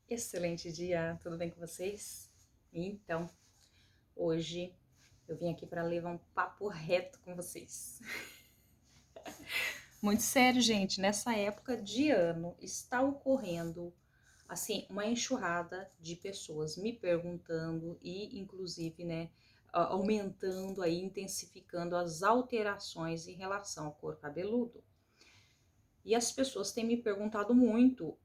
Excelente dia, tudo bem com vocês? Então, hoje eu vim aqui para levar um papo reto com vocês. Muito sério, gente, nessa época de ano está ocorrendo assim uma enxurrada de pessoas me perguntando e inclusive, né, aumentando aí, intensificando as alterações em relação ao couro cabeludo. E as pessoas têm me perguntado muito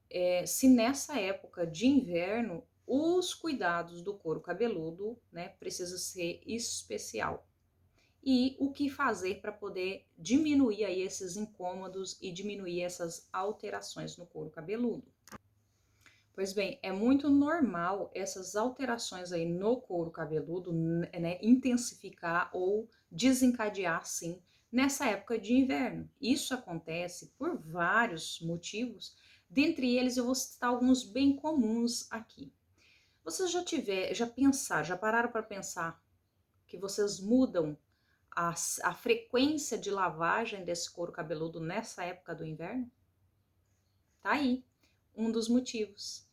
se nessa época de inverno os cuidados do couro cabeludo, né, precisa ser especial. E o que fazer para poder diminuir aí esses incômodos e diminuir essas alterações no couro cabeludo. Pois bem, é muito normal essas alterações aí no couro cabeludo, né, intensificar ou desencadear, sim, nessa época de inverno. Isso acontece por vários motivos, dentre eles eu vou citar alguns bem comuns aqui. Vocês já pararam para pensar que vocês mudam a frequência de lavagem desse couro cabeludo nessa época do inverno? Tá aí, um dos motivos.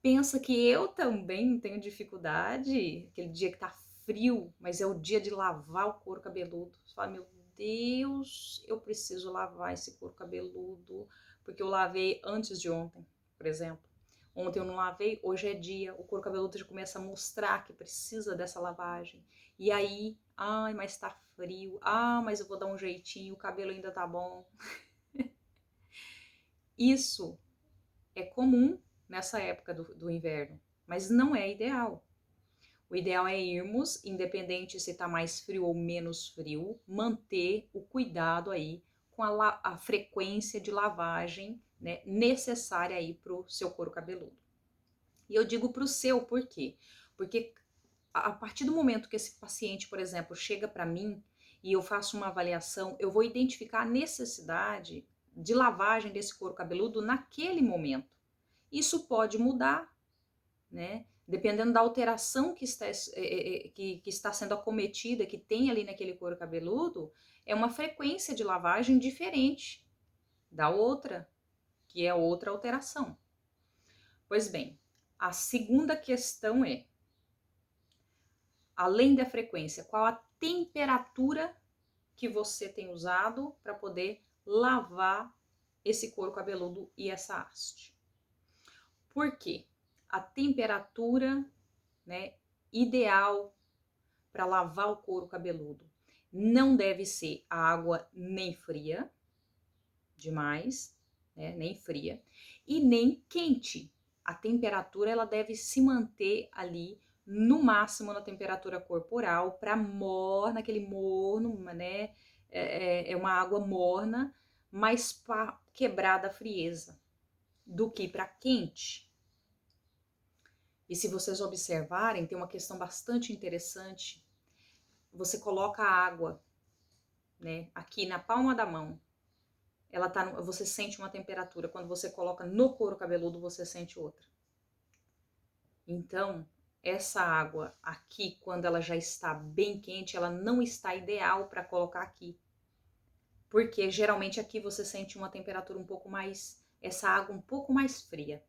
Pensa que eu também tenho dificuldade, aquele dia que tá frio, mas é o dia de lavar o couro cabeludo. Você fala, meu Deus, eu preciso lavar esse couro cabeludo, porque eu lavei antes de ontem, por exemplo. Ontem eu não lavei, hoje é dia, o couro cabeludo já começa a mostrar que precisa dessa lavagem. E aí, ai, mas tá frio, mas eu vou dar um jeitinho, o cabelo ainda tá bom. Isso é comum nessa época do inverno, mas não é ideal. O ideal é irmos, independente se está mais frio ou menos frio, manter o cuidado aí com a frequência de lavagem, né, necessária aí para o seu couro cabeludo. E eu digo para o seu, por quê? Porque a partir do momento que esse paciente, por exemplo, chega para mim e eu faço uma avaliação, eu vou identificar a necessidade de lavagem desse couro cabeludo naquele momento. Isso pode mudar, né? Dependendo da alteração que está sendo acometida, que tem ali naquele couro cabeludo, é uma frequência de lavagem diferente da outra, que é outra alteração. Pois bem, a segunda questão é, além da frequência, qual a temperatura que você tem usado para poder lavar esse couro cabeludo e essa haste? Por quê? A temperatura, né, ideal para lavar o couro cabeludo não deve ser a água nem fria demais, né, nem fria, e nem quente. A temperatura ela deve se manter ali no máximo na temperatura corporal para morna, aquele morno, né? É uma água morna, mas para quebrar da frieza do que para quente. E se vocês observarem, tem uma questão bastante interessante. Você coloca a água, né, aqui na palma da mão. Você sente uma temperatura. Quando você coloca no couro cabeludo, você sente outra. Então, essa água aqui, quando ela já está bem quente, ela não está ideal para colocar aqui. Porque geralmente aqui você sente uma temperatura um pouco mais, essa água um pouco mais fria.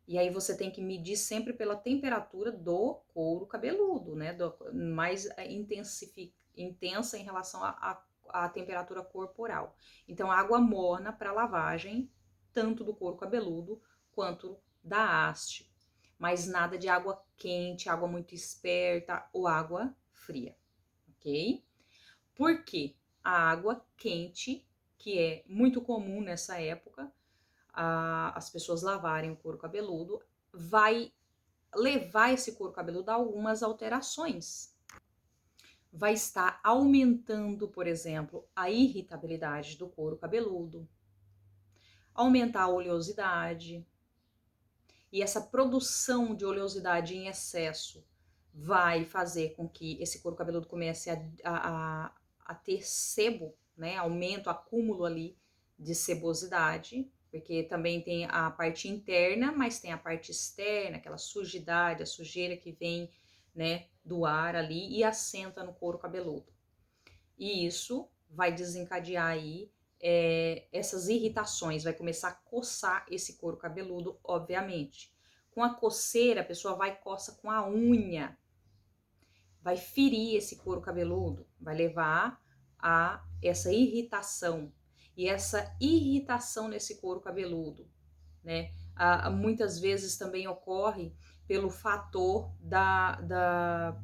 E aí você tem que medir sempre pela temperatura do couro cabeludo, né? Mais intensa em relação à temperatura corporal. Então, água morna para lavagem, tanto do couro cabeludo quanto da haste. Mas nada de água quente, água muito esperta ou água fria, ok? Por quê? A água quente, que é muito comum nessa época, as pessoas lavarem o couro cabeludo, vai levar esse couro cabeludo a algumas alterações. Vai estar aumentando, por exemplo, a irritabilidade do couro cabeludo, aumentar a oleosidade, e essa produção de oleosidade em excesso vai fazer com que esse couro cabeludo comece a ter sebo, né? Aumenta o acúmulo ali de sebosidade, porque também tem a parte interna, mas tem a parte externa, aquela sujidade, a sujeira que vem, né, do ar ali e assenta no couro cabeludo. E isso vai desencadear aí essas irritações, vai começar a coçar esse couro cabeludo, obviamente. Com a coceira, a pessoa vai e coça com a unha, vai ferir esse couro cabeludo, vai levar a essa irritação. E essa irritação nesse couro cabeludo, né? Muitas vezes também ocorre pelo fator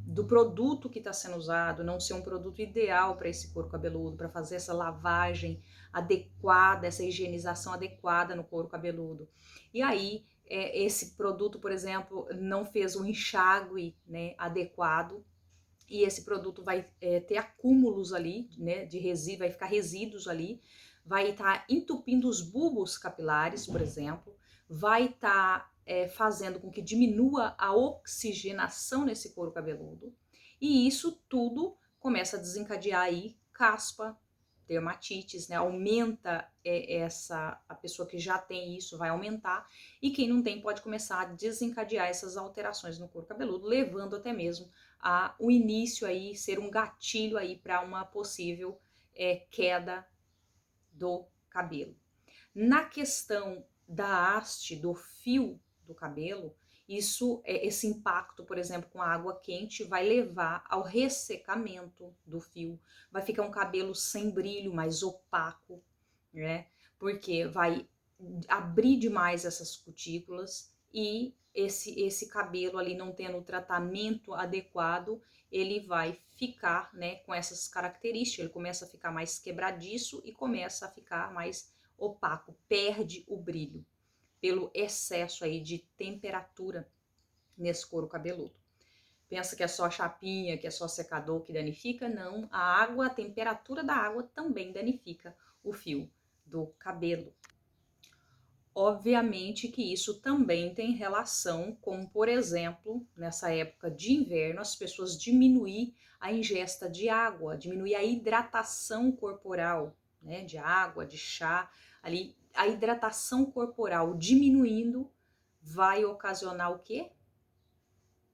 do produto que está sendo usado, não ser um produto ideal para esse couro cabeludo, para fazer essa lavagem adequada, essa higienização adequada no couro cabeludo. E aí, esse produto, por exemplo, não fez o enxágue, né, adequado, e esse produto vai ter acúmulos ali, né, de resíduo, vai ficar resíduos ali, vai estar entupindo os bulbos capilares, por exemplo, vai estar fazendo com que diminua a oxigenação nesse couro cabeludo, e isso tudo começa a desencadear aí caspa, dermatites, né? Aumenta a pessoa que já tem isso vai aumentar, e quem não tem pode começar a desencadear essas alterações no couro cabeludo, levando até mesmo a o início aí ser um gatilho aí para uma possível queda do cabelo. Na questão da haste, do fio do cabelo, esse impacto, por exemplo, com a água quente vai levar ao ressecamento do fio, vai ficar um cabelo sem brilho, mais opaco, né? Porque vai abrir demais essas cutículas, e esse cabelo ali não tendo o tratamento adequado, ele vai ficar, né, com essas características, ele começa a ficar mais quebradiço e começa a ficar mais opaco, perde o brilho pelo excesso aí de temperatura nesse couro cabeludo. Pensa que é só a chapinha, que é só secador que danifica? Não, a água, a temperatura da água também danifica o fio do cabelo. Obviamente que isso também tem relação com, por exemplo, nessa época de inverno, as pessoas diminuir a ingesta de água, diminuir a hidratação corporal, né, de água, de chá, ali a hidratação corporal diminuindo vai ocasionar o quê?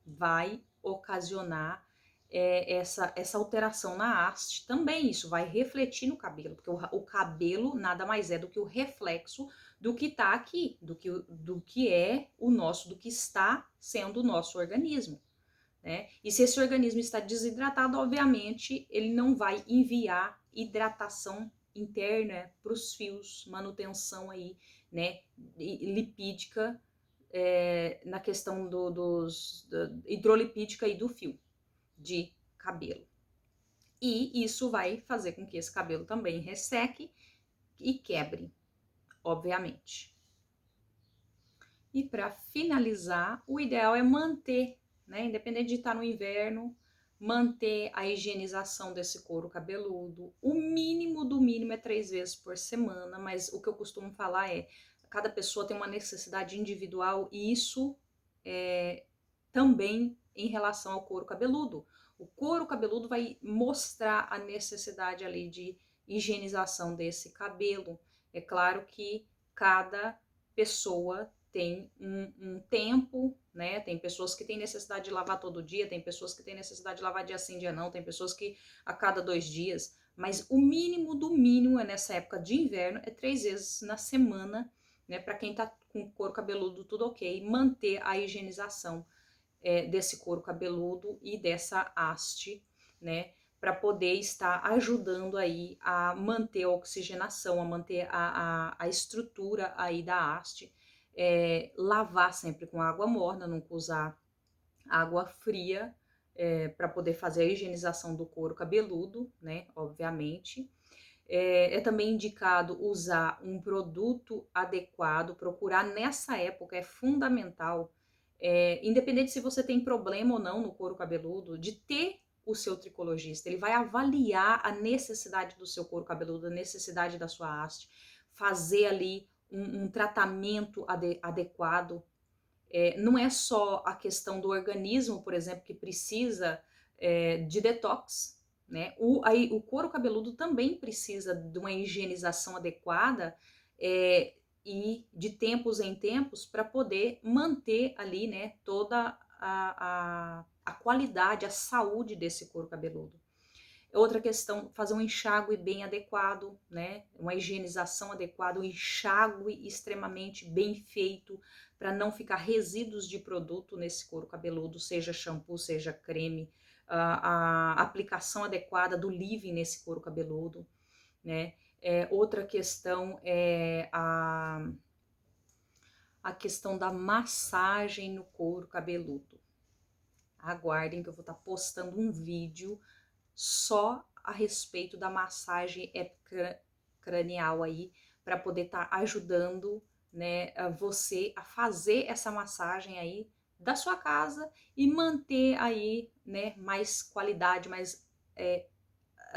Vai ocasionar essa alteração na haste também. Isso vai refletir no cabelo, porque o cabelo nada mais é do que o reflexo do que está aqui, do que é o nosso, do que está sendo o nosso organismo, né? E se esse organismo está desidratado, obviamente, ele não vai enviar hidratação interna para os fios, manutenção aí, né, lipídica, na questão da hidrolipídica e do fio de cabelo. E isso vai fazer com que esse cabelo também resseque e quebre, obviamente. E para finalizar, o ideal é manter, né, independente de estar no inverno, manter a higienização desse couro cabeludo. O mínimo do mínimo é 3 vezes por semana, mas o que eu costumo falar é, cada pessoa tem uma necessidade individual, e isso também em relação ao couro cabeludo. O couro cabeludo vai mostrar a necessidade ali de higienização desse cabelo. É claro que cada pessoa tem um tempo, né? Tem pessoas que têm necessidade de lavar todo dia, tem pessoas que têm necessidade de lavar dia sim, dia não, tem pessoas que a cada 2 dias, mas o mínimo do mínimo é nessa época de inverno, é 3 vezes na semana, né? Para quem tá com couro cabeludo tudo ok, manter a higienização desse couro cabeludo e dessa haste, né, para poder estar ajudando aí a manter a oxigenação, a manter a estrutura aí da haste, lavar sempre com água morna, nunca usar água fria, para poder fazer a higienização do couro cabeludo, né, obviamente. É também indicado usar um produto adequado, procurar nessa época, é fundamental, independente se você tem problema ou não no couro cabeludo, de ter o seu tricologista. Ele vai avaliar a necessidade do seu couro cabeludo, a necessidade da sua haste, fazer ali um tratamento adequado. Não é só a questão do organismo, por exemplo, que precisa de detox, né? O couro cabeludo também precisa de uma higienização adequada, e de tempos em tempos, para poder manter ali, né, toda a qualidade, a saúde desse couro cabeludo. Outra questão, fazer um enxágue bem adequado, né? Uma higienização adequada, um enxágue extremamente bem feito, para não ficar resíduos de produto nesse couro cabeludo, seja shampoo, seja creme, a aplicação adequada do leave-in nesse couro cabeludo, né? Outra questão é a questão da massagem no couro cabeludo. Aguardem que eu vou estar postando um vídeo só a respeito da massagem cranial aí, para poder estar ajudando, né, você a fazer essa massagem aí da sua casa e manter aí, né, mais qualidade, mais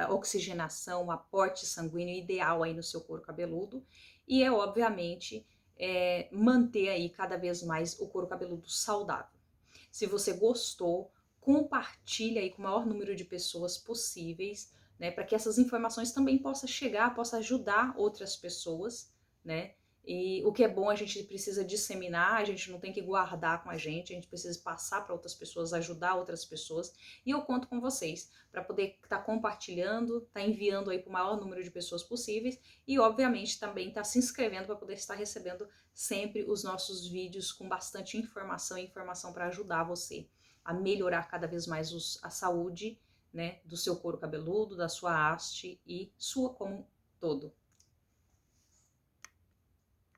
oxigenação, aporte sanguíneo ideal aí no seu couro cabeludo, e obviamente manter aí cada vez mais o couro cabeludo saudável. Se você gostou, compartilha aí com o maior número de pessoas possíveis, né, para que essas informações também possam chegar, possam ajudar outras pessoas, né? E o que é bom a gente precisa disseminar, a gente não tem que guardar com a gente precisa passar para outras pessoas, ajudar outras pessoas. E eu conto com vocês para poder estar compartilhando, enviando aí para o maior número de pessoas possíveis e, obviamente, também se inscrevendo para poder estar recebendo sempre os nossos vídeos com bastante informação e informação para ajudar você a melhorar cada vez mais a saúde, né, do seu couro cabeludo, da sua haste e sua como um todo.